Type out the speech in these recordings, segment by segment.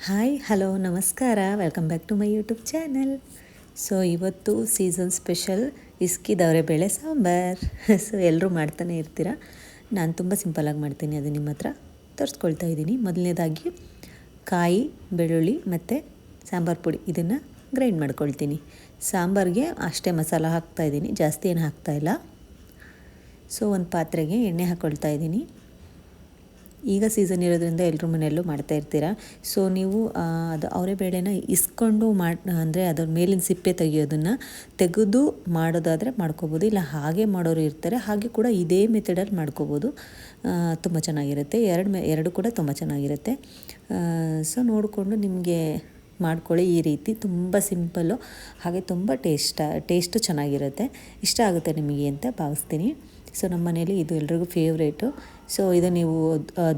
Hi hello ನಮಸ್ಕಾರ, welcome back to my YouTube channel. So ಇವತ್ತು season special ಇಸ್ಕಿದವರೆ ಬೇಳೆ ಸಾಂಬಾರ್. ಸೊ ಎಲ್ಲರೂ ಮಾಡ್ತಾನೆ ಇರ್ತೀರ. ನಾನು ತುಂಬ ಸಿಂಪಲಾಗಿ ಮಾಡ್ತೀನಿ, ಅದು ನಿಮ್ಮ ಹತ್ರ ತೋರಿಸ್ಕೊಳ್ತಾ ಇದ್ದೀನಿ. ಮೊದಲನೇದಾಗಿ ಕಾಯಿ, ಬೆಳ್ಳುಳ್ಳಿ ಮತ್ತು ಸಾಂಬಾರು ಪುಡಿ ಇದನ್ನು ಗ್ರೈಂಡ್ ಮಾಡ್ಕೊಳ್ತೀನಿ. ಸಾಂಬಾರಿಗೆ ಅಷ್ಟೇ ಮಸಾಲ ಹಾಕ್ತಾಯಿದ್ದೀನಿ, ಜಾಸ್ತಿ ಏನು ಹಾಕ್ತಾಯಿಲ್ಲ. ಸೊ ಒಂದು ಪಾತ್ರೆಗೆ ಎಣ್ಣೆ ಹಾಕ್ಕೊಳ್ತಾ ಇದ್ದೀನಿ. ಈಗ ಸೀಸನ್ ಇರೋದ್ರಿಂದ ಎಲ್ಲರೂ ಮನೆಯಲ್ಲೂ ಮಾಡ್ತಾ ಇರ್ತೀರ. ಸೊ ನೀವು ಅದು ಅವರೇ ಬೇಳೆನ ಇಸ್ಕೊಂಡು ಅಂದರೆ ಅದರ ಮೇಲಿನ ಸಿಪ್ಪೆ ತೆಗಿಯೋದನ್ನು ತೆಗೆದು ಮಾಡೋದಾದರೆ ಮಾಡ್ಕೋಬೋದು, ಇಲ್ಲ ಹಾಗೆ ಮಾಡೋರು ಇರ್ತಾರೆ. ಹಾಗೆ ಕೂಡ ಇದೇ ಮೆಥಡಲ್ಲಿ ಮಾಡ್ಕೋಬೋದು, ತುಂಬ ಚೆನ್ನಾಗಿರುತ್ತೆ. ಎರಡು ಕೂಡ ತುಂಬ ಚೆನ್ನಾಗಿರುತ್ತೆ. ಸೊ ನೋಡಿಕೊಂಡು ನಿಮಗೆ ಮಾಡ್ಕೊಳ್ಳಿ. ಈ ರೀತಿ ತುಂಬ ಸಿಂಪಲ್ಲು, ಹಾಗೆ ತುಂಬ ಟೇಸ್ಟು ಚೆನ್ನಾಗಿರುತ್ತೆ. ಇಷ್ಟ ಆಗುತ್ತೆ ನಿಮಗೆ ಅಂತ ಭಾವಿಸ್ತೀನಿ. ಸೊ ನಮ್ಮ ಮನೇಲಿ ಇದು ಎಲ್ರಿಗೂ ಫೇವ್ರೇಟು. ಸೊ ಇದು ನೀವು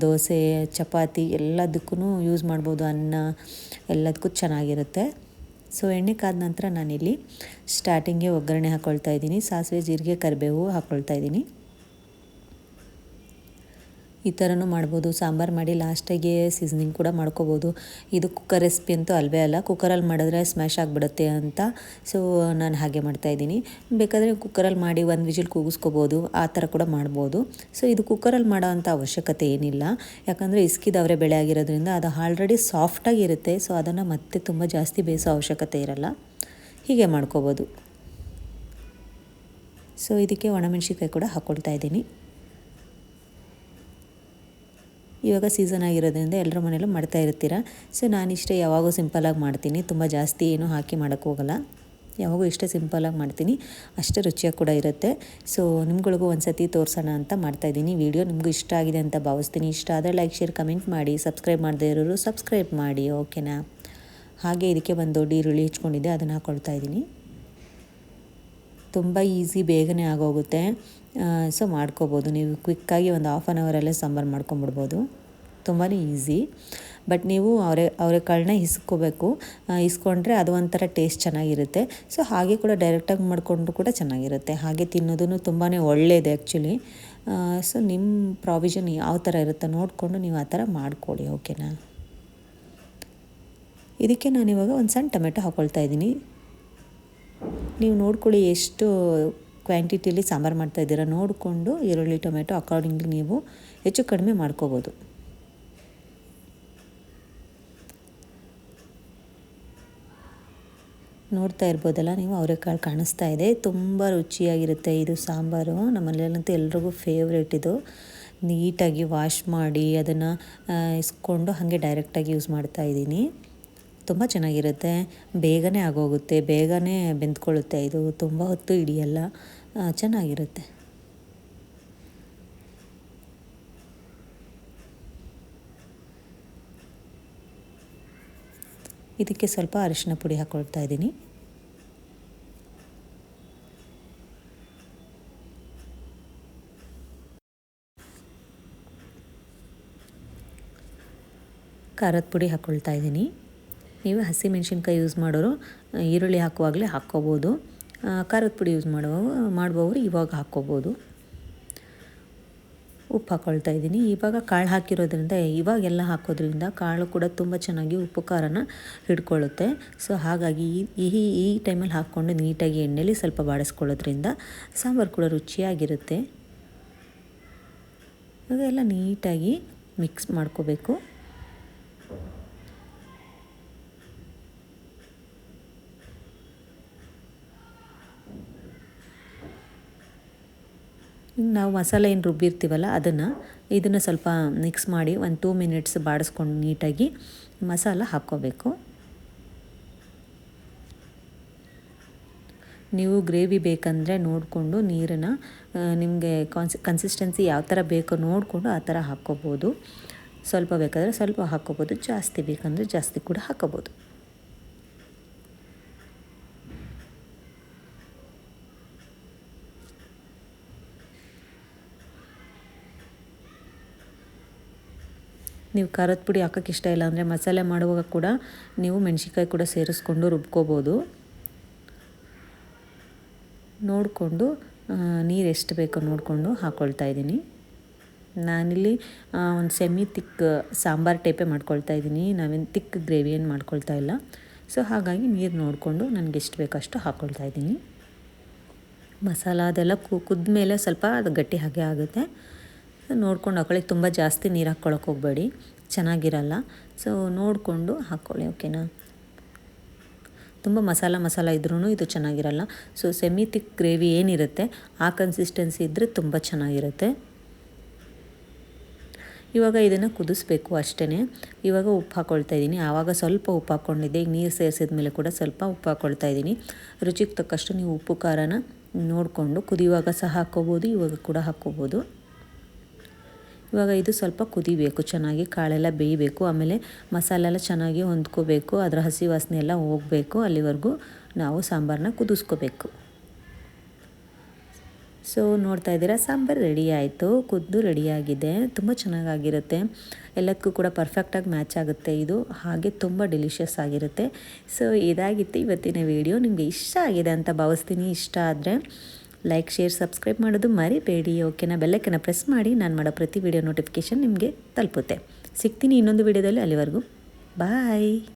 ದೋಸೆ, ಚಪಾತಿ ಎಲ್ಲದಕ್ಕೂ ಯೂಸ್ ಮಾಡ್ಬೋದು, ಅನ್ನ ಎಲ್ಲದಕ್ಕೂ ಚೆನ್ನಾಗಿರುತ್ತೆ. ಸೊ ಎಣ್ಣೆ ಕಾದ ನಂತರ ನಾನಿಲ್ಲಿ ಸ್ಟಾರ್ಟಿಂಗ್ಗೆ ಒಗ್ಗರಣೆ ಹಾಕ್ಕೊಳ್ತಾ ಇದ್ದೀನಿ. ಸಾಸಿವೆ, ಜೀರಿಗೆ, ಕರಿಬೇವು ಹಾಕ್ಕೊಳ್ತಾ ಇದ್ದೀನಿ. ಈ ಥರನೂ ಮಾಡ್ಬೋದು. ಸಾಂಬಾರು ಮಾಡಿ ಲಾಸ್ಟಾಗೆ ಸೀಸನಿಂಗ್ ಕೂಡ ಮಾಡ್ಕೋಬೋದು. ಇದು ಕುಕ್ಕರ್ ರೆಸಿಪಿ ಅಂತೂ ಅಲ್ವೇ ಅಲ್ಲ, ಕುಕ್ಕರಲ್ಲಿ ಮಾಡಿದ್ರೆ ಸ್ಮ್ಯಾಶ್ ಆಗಿಬಿಡುತ್ತೆ ಅಂತ. ಸೊ ನಾನು ಹಾಗೆ ಮಾಡ್ತಾಯಿದ್ದೀನಿ. ಬೇಕಾದರೆ ಕುಕ್ಕರಲ್ಲಿ ಮಾಡಿ ಒಂದು ವಿಜಿಲ್ ಕೂಗಿಸ್ಕೋಬೋದು, ಆ ಥರ ಕೂಡ ಮಾಡ್ಬೋದು. ಸೊ ಇದು ಕುಕ್ಕರಲ್ಲಿ ಮಾಡೋ ಅಂಥ ಅವಶ್ಯಕತೆ ಏನಿಲ್ಲ, ಯಾಕಂದರೆ ಇಸ್ಕಿದವರೆ ಬೇಳೆ ಆಗಿರೋದ್ರಿಂದ ಅದು ಆಲ್ರೆಡಿ ಸಾಫ್ಟಾಗಿರುತ್ತೆ. ಸೊ ಅದನ್ನು ಮತ್ತೆ ತುಂಬ ಜಾಸ್ತಿ ಬೇಯಿಸೋ ಅವಶ್ಯಕತೆ ಇರಲ್ಲ, ಹೀಗೆ ಮಾಡ್ಕೋಬೋದು. ಸೊ ಇದಕ್ಕೆ ಒಣಮೆಣ್ಸಿನ್ಕಾಯಿ ಕೂಡ ಹಾಕ್ಕೊಳ್ತಾ ಇದ್ದೀನಿ. ಇವಾಗ ಸೀಸನ್ ಆಗಿರೋದ್ರಿಂದ ಎಲ್ಲರ ಮನೆಯಲ್ಲೂ ಮಾಡ್ತಾ ಇರ್ತೀರ. ಸೊ ನಾನಿಷ್ಟೇ ಯಾವಾಗೂ ಸಿಂಪಲಾಗಿ ಮಾಡ್ತೀನಿ, ತುಂಬ ಜಾಸ್ತಿ ಏನೂ ಹಾಕಿ ಮಾಡೋಕ್ಕೆ ಹೋಗಲ್ಲ. ಯಾವಾಗೂ ಇಷ್ಟೇ ಸಿಂಪಲಾಗಿ ಮಾಡ್ತೀನಿ, ಅಷ್ಟೇ ರುಚಿಯಾಗಿ ಕೂಡ ಇರುತ್ತೆ. ಸೊ ನಿಮ್ಗಳಿಗೂ ಒಂದು ಸತಿ ತೋರಿಸೋಣ ಅಂತ ಮಾಡ್ತಾಯಿದ್ದೀನಿ. ವಿಡಿಯೋ ನಿಮಗೂ ಇಷ್ಟ ಆಗಿದೆ ಅಂತ ಭಾವಿಸ್ತೀನಿ. ಇಷ್ಟ ಆದರೆ ಲೈಕ್, ಶೇರ್, ಕಮೆಂಟ್ ಮಾಡಿ. ಸಬ್ಸ್ಕ್ರೈಬ್ ಮಾಡದೇ ಇರೋರು ಸಬ್ಸ್ಕ್ರೈಬ್ ಮಾಡಿ, ಓಕೆನಾ? ಹಾಗೆ ಇದಕ್ಕೆ ಒಂದು ದೊಡ್ಡ ಈರುಳ್ಳಿ ಹೆಚ್ಕೊಂಡಿದ್ದೆ, ಅದನ್ನು ಹಾಕ್ಕೊಳ್ತಾ ಇದ್ದೀನಿ. ತುಂಬ ಈಸಿ, ಬೇಗನೆ ಆಗೋಗುತ್ತೆ. ಸೊ ಮಾಡ್ಕೋಬೋದು ನೀವು ಕ್ವಿಕ್ಕಾಗಿ, ಒಂದು ಹಾಫ್ ಆನ್ ಅವರಲ್ಲೇ ಸಾಂಬಾರು ಮಾಡ್ಕೊಂಬಿಡ್ಬೋದು. ತುಂಬಾ ಈಸಿ. ಬಟ್ ನೀವು ಅವರೆಕಾಳನ್ನ ಇಸ್ಕೋಬೇಕು. ಇಸ್ಕೊಂಡ್ರೆ ಅದು ಒಂಥರ ಟೇಸ್ಟ್ ಚೆನ್ನಾಗಿರುತ್ತೆ. ಸೊ ಹಾಗೆ ಕೂಡ ಡೈರೆಕ್ಟಾಗಿ ಮಾಡಿಕೊಂಡ್ರು ಕೂಡ ಚೆನ್ನಾಗಿರುತ್ತೆ. ಹಾಗೆ ತಿನ್ನೋದು ತುಂಬಾ ಒಳ್ಳೆಯದು ಆ್ಯಕ್ಚುಲಿ. ಸೊ ನಿಮ್ಮ ಪ್ರಾವಿಷನ್ ಯಾವ ಥರ ಇರುತ್ತೆ ನೋಡಿಕೊಂಡು ನೀವು ಆ ಥರ ಮಾಡ್ಕೊಳ್ಳಿ, ಓಕೆನಾ? ಇದಕ್ಕೆ ನಾನಿವಾಗ ಒಂದು ಸಣ್ಣ ಟೊಮೆಟೊ ಹಾಕ್ಕೊಳ್ತಾ ಇದ್ದೀನಿ. ನೀವು ನೋಡ್ಕೊಳ್ಳಿ ಎಷ್ಟು ಕ್ವಾಂಟಿಟಿಲಿ ಸಾಂಬಾರು ಮಾಡ್ತಾಯಿದ್ದೀರಾ ನೋಡಿಕೊಂಡು ಈರುಳ್ಳಿ, ಟೊಮೆಟೊ ಅಕಾರ್ಡಿಂಗ್ಲಿ ನೀವು ಹೆಚ್ಚು ಕಡಿಮೆ ಮಾಡ್ಕೋಬೋದು. ನೋಡ್ತಾ ಇರ್ಬೋದಲ್ಲ ನೀವು, ಅವರೆಕಾಳು ಕಾಣಿಸ್ತಾ ಇದೆ. ತುಂಬ ರುಚಿಯಾಗಿರುತ್ತೆ ಇದು ಸಾಂಬಾರು. ನಮ್ಮನೇಲಂತೂ ಎಲ್ರಿಗೂ ಫೇವ್ರೇಟ್ ಇದು. ನೀಟಾಗಿ ವಾಶ್ ಮಾಡಿ ಅದನ್ನು ಇಸ್ಕೊಂಡು ಹಾಗೆ ಡೈರೆಕ್ಟಾಗಿ ಯೂಸ್ ಮಾಡ್ತಾಯಿದ್ದೀನಿ. ತುಂಬ ಚೆನ್ನಾಗಿರುತ್ತೆ, ಬೇಗನೆ ಆಗೋಗುತ್ತೆ, ಬೇಗನೆ ಬೆಂದ್ಕೊಳ್ಳುತ್ತೆ. ಇದು ತುಂಬ ಹೊತ್ತು ಹಿಡಿಯಲ್ಲ, ಚೆನ್ನಾಗಿರುತ್ತೆ. ಇದಕ್ಕೆ ಸ್ವಲ್ಪ ಅರಿಶಿನ ಪುಡಿ ಹಾಕ್ಕೊಳ್ತಾ ಇದ್ದೀನಿ. ಖಾರದ ಪುಡಿ ಹಾಕ್ಕೊಳ್ತಾ ಇದ್ದೀನಿ. ನೀವು ಹಸಿಮೆಣ್ಸಿನ್ಕಾಯಿ ಯೂಸ್ ಮಾಡೋರು ಈರುಳ್ಳಿ ಹಾಕುವಾಗಲೇ ಹಾಕ್ಕೋಬೋದು. ಖಾರದ ಪುಡಿ ಯೂಸ್ ಮಾಡುವವರು ಇವಾಗ ಹಾಕ್ಕೋಬೋದು. ಉಪ್ಪು ಹಾಕ್ಕೊಳ್ತಾ ಇದ್ದೀನಿ. ಇವಾಗ ಕಾಳು ಹಾಕಿರೋದ್ರಿಂದ, ಇವಾಗೆಲ್ಲ ಹಾಕೋದ್ರಿಂದ ಕಾಳು ಕೂಡ ತುಂಬ ಚೆನ್ನಾಗಿ ಉಪ್ಪು ಖಾರನ ಹಿಡ್ಕೊಳ್ಳುತ್ತೆ. ಸೊ ಹಾಗಾಗಿ ಈ ಟೈಮಲ್ಲಿ ಹಾಕ್ಕೊಂಡು ನೀಟಾಗಿ ಎಣ್ಣೆಲಿ ಸ್ವಲ್ಪ ಬಾಡಿಸ್ಕೊಳ್ಳೋದ್ರಿಂದ ಸಾಂಬಾರು ಕೂಡ ರುಚಿಯಾಗಿರುತ್ತೆ. ಇವಾಗ ಎಲ್ಲ ನೀಟಾಗಿ ಮಿಕ್ಸ್ ಮಾಡ್ಕೋಬೇಕು. ನಾವು ಮಸಾಲೆ ಏನು ರುಬ್ಬಿರ್ತೀವಲ್ಲ ಇದನ್ನು ಸ್ವಲ್ಪ ಮಿಕ್ಸ್ ಮಾಡಿ ಒಂದು 2 ಮಿನಿಟ್ಸ್ ಬಾಡಿಸ್ಕೊಂಡು ನೀಟಾಗಿ ಮಸಾಲ ಹಾಕ್ಕೋಬೇಕು. ನೀವು ಗ್ರೇವಿ ಬೇಕಂದರೆ ನೋಡಿಕೊಂಡು ನೀರನ್ನು ನಿಮಗೆ ಕನ್ಸಿಸ್ಟೆನ್ಸಿ ಯಾವ ಥರ ಬೇಕೋ ನೋಡಿಕೊಂಡು ಆ ಥರ ಹಾಕ್ಕೋಬೋದು. ಸ್ವಲ್ಪ ಬೇಕಾದರೆ ಸ್ವಲ್ಪ ಹಾಕ್ಕೋಬೋದು, ಜಾಸ್ತಿ ಬೇಕಂದರೆ ಜಾಸ್ತಿ ಕೂಡ ಹಾಕ್ಕೋಬೋದು. ನೀವು ಖಾರದ ಪುಡಿ ಹಾಕೋಕ್ಕೆ ಇಷ್ಟ ಇಲ್ಲ ಅಂದರೆ ಮಸಾಲೆ ಮಾಡುವಾಗ ಕೂಡ ನೀವು ಮೆಣಸಿನ್ಕಾಯಿ ಕೂಡ ಸೇರಿಸ್ಕೊಂಡು ರುಬ್ಕೋಬೋದು. ನೋಡಿಕೊಂಡು ನೀರು ಎಷ್ಟು ಬೇಕೋ ನೋಡಿಕೊಂಡು ಹಾಕ್ಕೊಳ್ತಾ ಇದ್ದೀನಿ. ನಾನಿಲ್ಲಿ ಒಂದು ಸೆಮಿ ತಿಕ್ ಸಾಂಬಾರು ಟೈಪೇ ಮಾಡ್ಕೊಳ್ತಾ ಇದ್ದೀನಿ, ನಾವೇನು ತಿಕ್ ಗ್ರೇವಿ ಏನು ಮಾಡ್ಕೊಳ್ತಾ ಇಲ್ಲ. ಸೊ ಹಾಗಾಗಿ ನೀರು ನೋಡಿಕೊಂಡು ನನಗೆ ಎಷ್ಟು ಬೇಕಷ್ಟು ಹಾಕ್ಕೊಳ್ತಾ ಇದ್ದೀನಿ. ಮಸಾಲ ಅದೆಲ್ಲ ಕುದ್ದ ಮೇಲೆ ಸ್ವಲ್ಪ ಅದು ಗಟ್ಟಿ ಹಾಗೆ ಆಗುತ್ತೆ. ನೋಡ್ಕೊಂಡು ಹಾಕೊಳ್ಳಿ, ತುಂಬ ಜಾಸ್ತಿ ನೀರು ಹಾಕ್ಕೊಳಕ್ಕೆ ಹೋಗಬೇಡಿ, ಚೆನ್ನಾಗಿರಲ್ಲ. ಸೊ ನೋಡಿಕೊಂಡು ಹಾಕ್ಕೊಳ್ಳಿ, ಓಕೆನಾ. ತುಂಬ ಮಸಾಲ ಇದ್ರೂ ಇದು ಚೆನ್ನಾಗಿರಲ್ಲ. ಸೊ ಸೆಮಿ ತಿಕ್ ಗ್ರೇವಿ ಏನಿರುತ್ತೆ ಆ ಕನ್ಸಿಸ್ಟೆನ್ಸಿ ಇದ್ದರೆ ತುಂಬ ಚೆನ್ನಾಗಿರುತ್ತೆ. ಇವಾಗ ಇದನ್ನು ಕುದಿಸ್ಬೇಕು ಅಷ್ಟೇ. ಇವಾಗ ಉಪ್ಪು ಹಾಕ್ಕೊಳ್ತಾ ಇದ್ದೀನಿ. ಆವಾಗ ಸ್ವಲ್ಪ ಉಪ್ಪು ಹಾಕ್ಕೊಂಡಿದ್ದೆ, ಈಗ ನೀರು ಸೇರಿಸಿದ ಮೇಲೆ ಕೂಡ ಸ್ವಲ್ಪ ಉಪ್ಪು ಹಾಕ್ಕೊಳ್ತಾ ಇದ್ದೀನಿ. ರುಚಿಗೆ ತಕ್ಕಷ್ಟು ನೀವು ಉಪ್ಪು ಖಾರನ ನೋಡಿಕೊಂಡು ಕುದಿಯುವಾಗ ಸಹ ಹಾಕ್ಕೋಬೋದು, ಇವಾಗ ಕೂಡ ಹಾಕ್ಕೋಬೋದು. ಇವಾಗ ಇದು ಸ್ವಲ್ಪ ಕುದಿಬೇಕು, ಚೆನ್ನಾಗಿ ಕಾಳೆಲ್ಲ ಬೇಯಬೇಕು, ಆಮೇಲೆ ಮಸಾಲೆ ಎಲ್ಲ ಚೆನ್ನಾಗಿ ಹೊಂದ್ಕೋಬೇಕು, ಅದರ ಹಸಿ ವಾಸನೆ ಎಲ್ಲ ಹೋಗಬೇಕು. ಅಲ್ಲಿವರೆಗೂ ನಾವು ಸಾಂಬಾರನ್ನ ಕುದಿಸ್ಕೋಬೇಕು. ಸೊ ನೋಡ್ತಾ ಇದ್ದೀರಾ, ಸಾಂಬಾರು ರೆಡಿ ಆಯಿತು, ಕುದ್ದು ರೆಡಿಯಾಗಿದೆ. ತುಂಬ ಚೆನ್ನಾಗಿರುತ್ತೆ, ಎಲ್ಲದಕ್ಕೂ ಕೂಡ ಪರ್ಫೆಕ್ಟಾಗಿ ಮ್ಯಾಚ್ ಆಗುತ್ತೆ ಇದು, ಹಾಗೆ ತುಂಬ ಡೆಲಿಷಿಯಸ್ ಆಗಿರುತ್ತೆ. ಸೊ ಇದಾಗಿತ್ತು ಇವತ್ತಿನ ವಿಡಿಯೋ. ನಿಮಗೆ ಇಷ್ಟ ಆಗಿದೆ ಅಂತ ಭಾವಿಸ್ತೀನಿ. ಇಷ್ಟ ಆದರೆ ಲೈಕ್, ಶೇರ್, ಸಬ್ಸ್ಕ್ರೈಬ್ ಮಾಡೋದು ಮರಿಬೇಡಿ, ಓಕೆನಾ. ಬೆಲ್ಲೈಕನ್ನ ಪ್ರೆಸ್ ಮಾಡಿ, ನಾನು ಮಾಡೋ ಪ್ರತಿ ವಿಡಿಯೋ ನೋಟಿಫಿಕೇಷನ್ ನಿಮಗೆ ತಲುಪುತ್ತೆ. ಸಿಗ್ತೀನಿ ಇನ್ನೊಂದು ವಿಡಿಯೋದಲ್ಲಿ, ಅಲ್ಲಿವರೆಗೂ ಬಾಯ್.